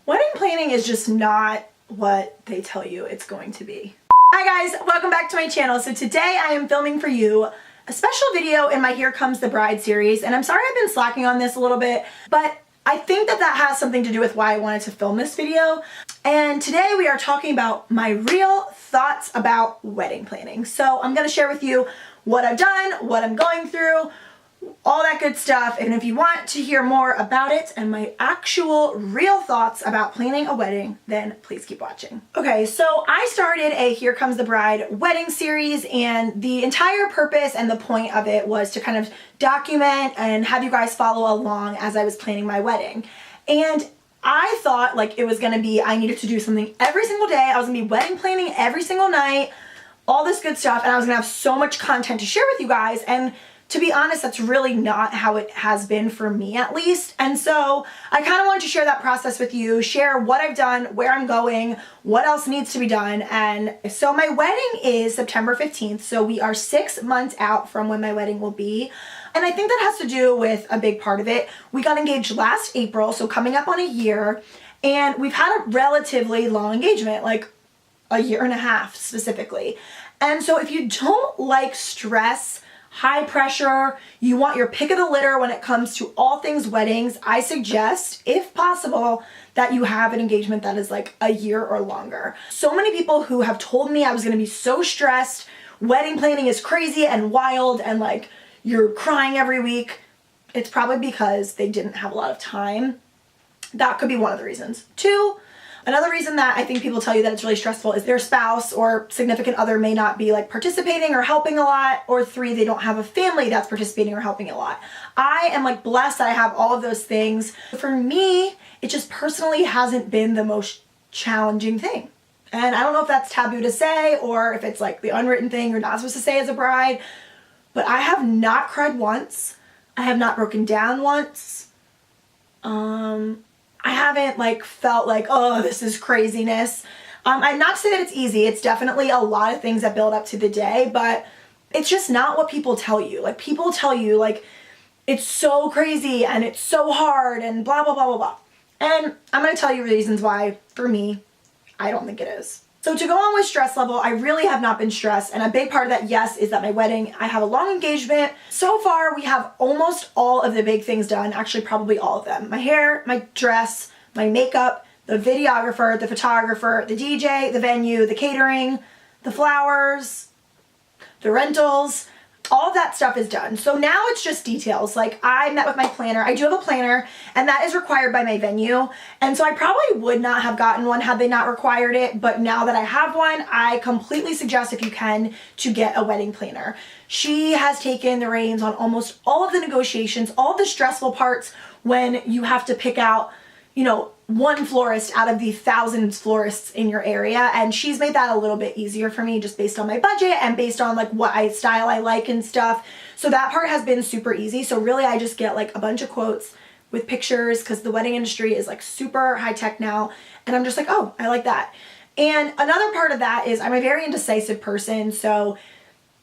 Wedding planning is just not what they tell you it's going to be. Hi guys, welcome back to my channel. So today I am filming for you a special video in my Here Comes the Bride series, and I'm sorry I've been slacking on this a little bit, but I think that has something to do with why I wanted to film this video. And today we are talking about my real thoughts about wedding planning. So I'm going to share with you what I've done, what I'm going through, all that good stuff. And if you want to hear more about it and my actual real thoughts about planning a wedding, then please keep watching. Okay, so I started a Here Comes the Bride wedding series, and the entire purpose and the point of it was to kind of document and have you guys follow along as I was planning my wedding. And I thought like it was gonna be, I needed to do something every single day. I was gonna be wedding planning every single night, all this good stuff, and I was gonna have so much content to share with you guys. And to be honest, that's really not how it has been for me, at least. And so I kind of wanted to share that process with you, share what I've done, where I'm going, what else needs to be done. And so my wedding is September 15th. So we are 6 months out from when my wedding will be. And I think that has to do with a big part of it. We got engaged last April, so coming up on a year. And we've had a relatively long engagement, like a year and a half specifically. And so if you don't like stress, high pressure, you want your pick of the litter when it comes to all things weddings, I suggest, if possible, that you have an engagement that is like a year or longer. So many people who have told me I was gonna be so stressed, wedding planning is crazy and wild and like you're crying every week, it's probably because they didn't have a lot of time. That could be one of the reasons. Two, another reason that I think people tell you that it's really stressful is their spouse or significant other may not be like participating or helping a lot. Or three, they don't have a family that's participating or helping a lot. I am like blessed that I have all of those things. For me, it just personally hasn't been the most challenging thing. And I don't know if that's taboo to say or if it's like the unwritten thing you're not supposed to say as a bride, but I have not cried once. I have not broken down once. I haven't like felt like, oh, this is craziness. I'm not to say that it's easy. It's definitely a lot of things that build up to the day, but it's just not what people tell you. Like people tell you like, it's so crazy and it's so hard and blah, blah, blah, blah, blah. And I'm going to tell you reasons why, for me, I don't think it is. So to go on with stress level, I really have not been stressed. And a big part of that, yes, is that my wedding, I have a long engagement. So far, we have almost all of the big things done. Actually, probably all of them. My hair, my dress, my makeup, the videographer, the photographer, the DJ, the venue, the catering, the flowers, the rentals. All of that stuff is done. So now it's just details. Like I met with my planner. I do have a planner and that is required by my venue. And so I probably would not have gotten one had they not required it. But now that I have one, I completely suggest if you can to get a wedding planner. She has taken the reins on almost all of the negotiations, all of the stressful parts when you have to pick out, you know, one florist out of the thousands florists in your area, and she's made that a little bit easier for me just based on my budget and based on like what style I like and stuff. So that part has been super easy. So really I just get like a bunch of quotes with pictures because the wedding industry is like super high tech now, and I'm just like, oh, I like that. And another part of that is I'm a very indecisive person, so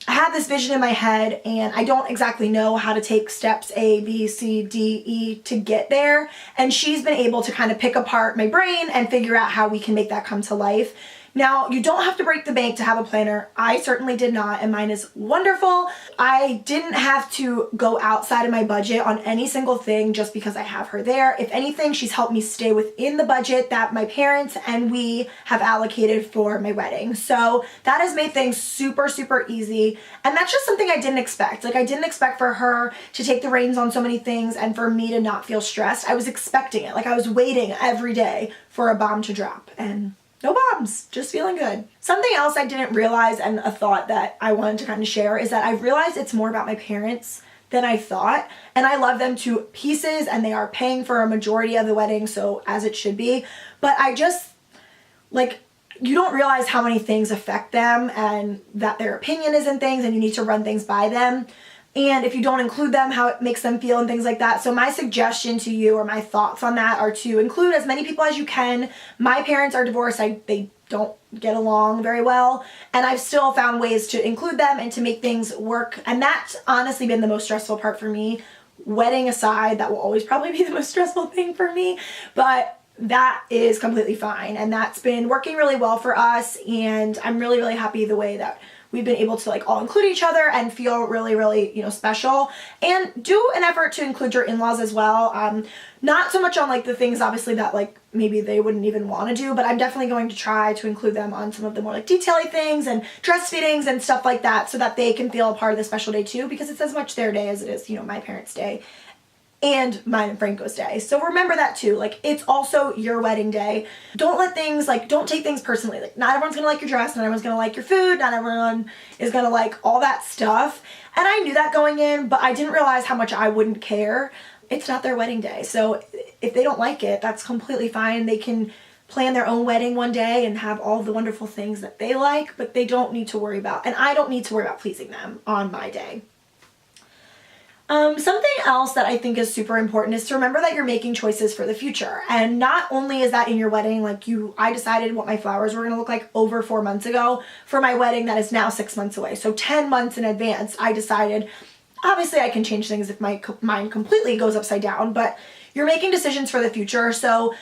I had this vision in my head and I don't exactly know how to take steps A, B, C, D, E to get there. And she's been able to kind of pick apart my brain and figure out how we can make that come to life. Now, you don't have to break the bank to have a planner. I certainly did not, and mine is wonderful. I didn't have to go outside of my budget on any single thing just because I have her there. If anything, she's helped me stay within the budget that my parents and we have allocated for my wedding. So that has made things super, super easy. And that's just something I didn't expect. Like I didn't expect for her to take the reins on so many things and for me to not feel stressed. I was expecting it. Like I was waiting every day for a bomb to drop, and no bombs, just feeling good. Something else I didn't realize, and a thought that I wanted to kind of share, is that I realized it's more about my parents than I thought. And I love them to pieces and they are paying for a majority of the wedding, so as it should be. But I just, like, you don't realize how many things affect them and that their opinion is in things and you need to run things by them. And if you don't include them, how it makes them feel and things like that. So my suggestion to you, or my thoughts on that, are to include as many people as you can. My parents are divorced. They don't get along very well. And I've still found ways to include them and to make things work. And that's honestly been the most stressful part for me. Wedding aside, that will always probably be the most stressful thing for me. But that is completely fine. And that's been working really well for us. And I'm really, really happy the way that we've been able to like all include each other and feel really, really, special. And do an effort to include your in-laws as well. Not so much on like the things obviously that like maybe they wouldn't even want to do, but I'm definitely going to try to include them on some of the more like detail-y things and dress fittings and stuff like that, so that they can feel a part of the special day too, because it's as much their day as it is, my parents' day and mine and Franco's day. So remember that too. Like, it's also your wedding day. Don't let things, like, don't take things personally. Like, not everyone's gonna like your dress, not everyone's gonna like your food, not everyone is gonna like all that stuff. And I knew that going in, but I didn't realize how much I wouldn't care. It's not their wedding day. So if they don't like it, that's completely fine. They can plan their own wedding one day and have all the wonderful things that they like, but they don't need to worry about, and I don't need to worry about pleasing them on my day. Something else that I think is super important is to remember that you're making choices for the future. And not only is that in your wedding, like I decided what my flowers were going to look like over 4 months ago for my wedding that is now 6 months away. So 10 months in advance, I decided, obviously I can change things if my mind completely goes upside down, but you're making decisions for the future. So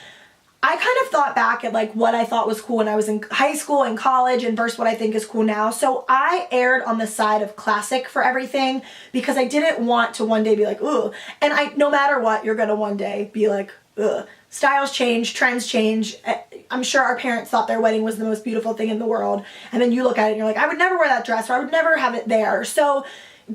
I kind of thought back at like what I thought was cool when I was in high school and college and versus what I think is cool now. So I erred on the side of classic for everything because I didn't want to one day be like, ooh. And no matter what, you're gonna one day be like, ugh. Styles change, trends change. I'm sure our parents thought their wedding was the most beautiful thing in the world. And then you look at it and you're like, I would never wear that dress, or I would never have it there. So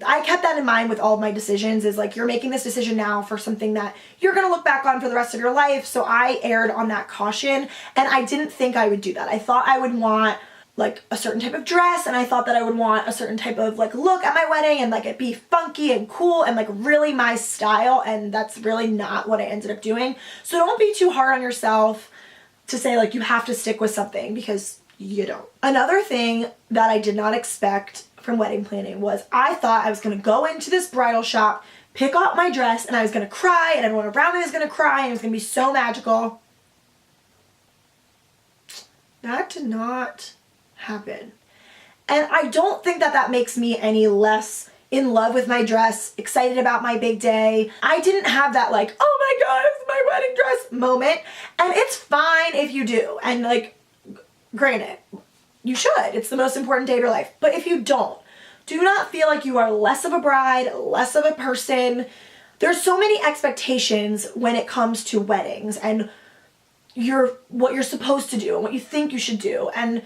I kept that in mind with all of my decisions, is like, you're making this decision now for something that you're going to look back on for the rest of your life. So I erred on that caution, and I didn't think I would do that. I thought I would want like a certain type of dress, and I thought that I would want a certain type of like look at my wedding and like it be funky and cool and like really my style, and that's really not what I ended up doing. So don't be too hard on yourself to say like you have to stick with something, because you don't. Another thing that I did not expect from wedding planning was I thought I was going to go into this bridal shop, pick out my dress, and I was going to cry, and everyone around me was going to cry, and it was going to be so magical. That did not happen. And I don't think that that makes me any less in love with my dress, excited about my big day. I didn't have that like, oh my god, it's my wedding dress moment. And it's fine if you do. And like, granted, you should. It's the most important day of your life. But if you don't, do not feel like you are less of a bride, less of a person. There's so many expectations when it comes to weddings and what you're supposed to do and what you think you should do. And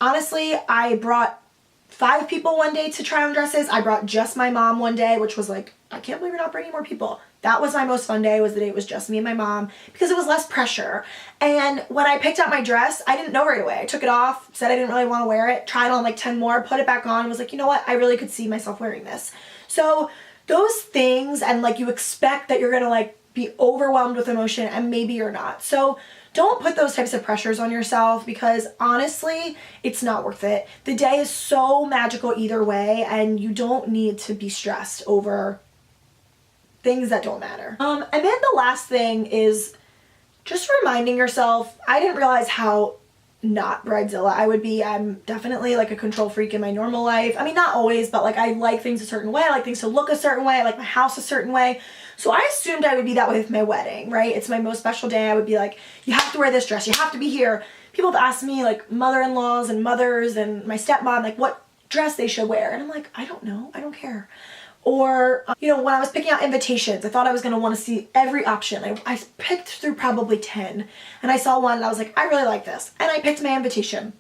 honestly, I brought 5 people one day to try on dresses. I brought just my mom one day, which was like, I can't believe you're not bringing more people. That was my most fun day, was the day it was just me and my mom, because it was less pressure. And when I picked out my dress, I didn't know right away. I took it off, said I didn't really want to wear it, tried on like 10 more, put it back on, and was like, you know what? I really could see myself wearing this. So those things, and like you expect that you're going to like be overwhelmed with emotion, and maybe you're not. So don't put those types of pressures on yourself, because honestly, it's not worth it. The day is so magical either way, and you don't need to be stressed over things that don't matter. And then the last thing is just reminding yourself, I didn't realize how not bridezilla I would be. I'm definitely like a control freak in my normal life. I mean, not always, but like I like things a certain way. I like things to look a certain way. I like my house a certain way. So I assumed I would be that way with my wedding, right? It's my most special day. I would be like, you have to wear this dress. You have to be here. People have asked me, like mother-in-laws and mothers and my stepmom, like what dress they should wear. And I'm like, I don't know. I don't care. Or, when I was picking out invitations, I thought I was going to want to see every option. I picked through probably 10, and I saw one and I was like, I really like this. And I picked my invitation.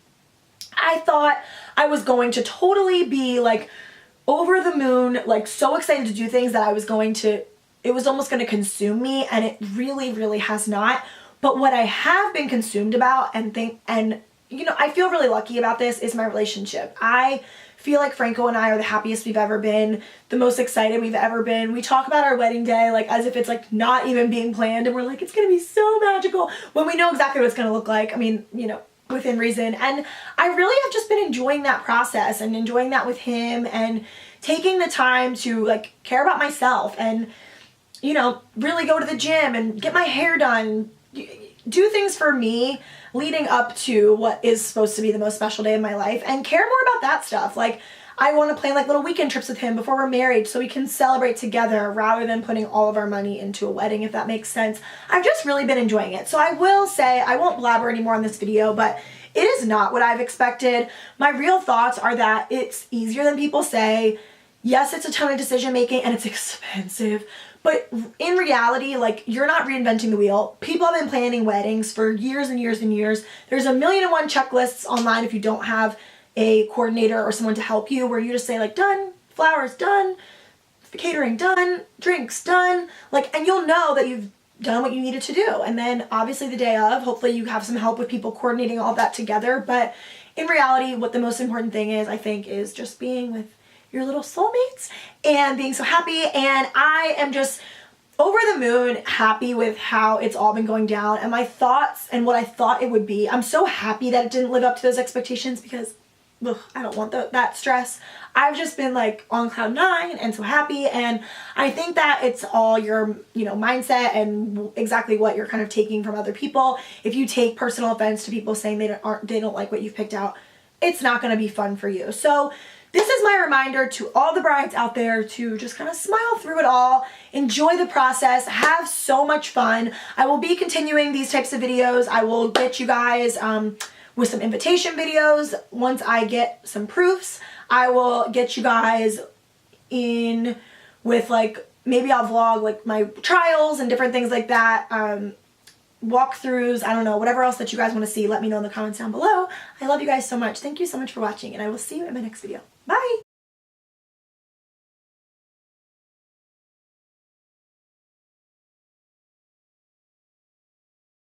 I thought I was going to totally be like over the moon, like so excited to do things that it was almost going to consume me, and it really, really has not. But what I have been consumed about I feel really lucky about this, is my relationship. I feel like Franco and I are the happiest we've ever been, the most excited we've ever been. We talk about our wedding day like as if it's like not even being planned, and we're like, it's gonna be so magical, when we know exactly what it's gonna look like. I mean, within reason. And I really have just been enjoying that process and enjoying that with him, and taking the time to like care about myself and really go to the gym and get my hair done, do things for me leading up to what is supposed to be the most special day of my life, and care more about that stuff. Like, I want to plan like little weekend trips with him before we're married so we can celebrate together rather than putting all of our money into a wedding, if that makes sense. I've just really been enjoying it. So I will say, I won't blabber anymore on this video, but it is not what I've expected. My real thoughts are that it's easier than people say. Yes, it's a ton of decision making and it's expensive, but in reality, like, you're not reinventing the wheel. People have been planning weddings for years and years and years. There's 1,000,001 checklists online if you don't have a coordinator or someone to help you, where you just say like, done, flowers done, catering done, drinks done, like, and you'll know that you've done what you needed to do. And then obviously the day of, hopefully you have some help with people coordinating all that together. But in reality, what the most important thing is, I think, is just being with your little soulmates and being so happy. And I am just over the moon happy with how it's all been going down and my thoughts and what I thought it would be. I'm so happy that it didn't live up to those expectations because ugh, I don't want that stress. I've just been like on cloud 9 and so happy, and I think that it's all your, mindset and exactly what you're kind of taking from other people. If you take personal offense to people saying they don't like what you've picked out, it's not going to be fun for you. So this is my reminder to all the brides out there to just kind of smile through it all, enjoy the process, have so much fun. I will be continuing these types of videos. I will get you guys with some invitation videos. Once I get some proofs, I will get you guys in with like, maybe I'll vlog like my trials and different things like that. Walkthroughs, I don't know, whatever else that you guys want to see, let me know in the comments down below. I love you guys so much. Thank you so much for watching, and I will see you in my next video. Bye!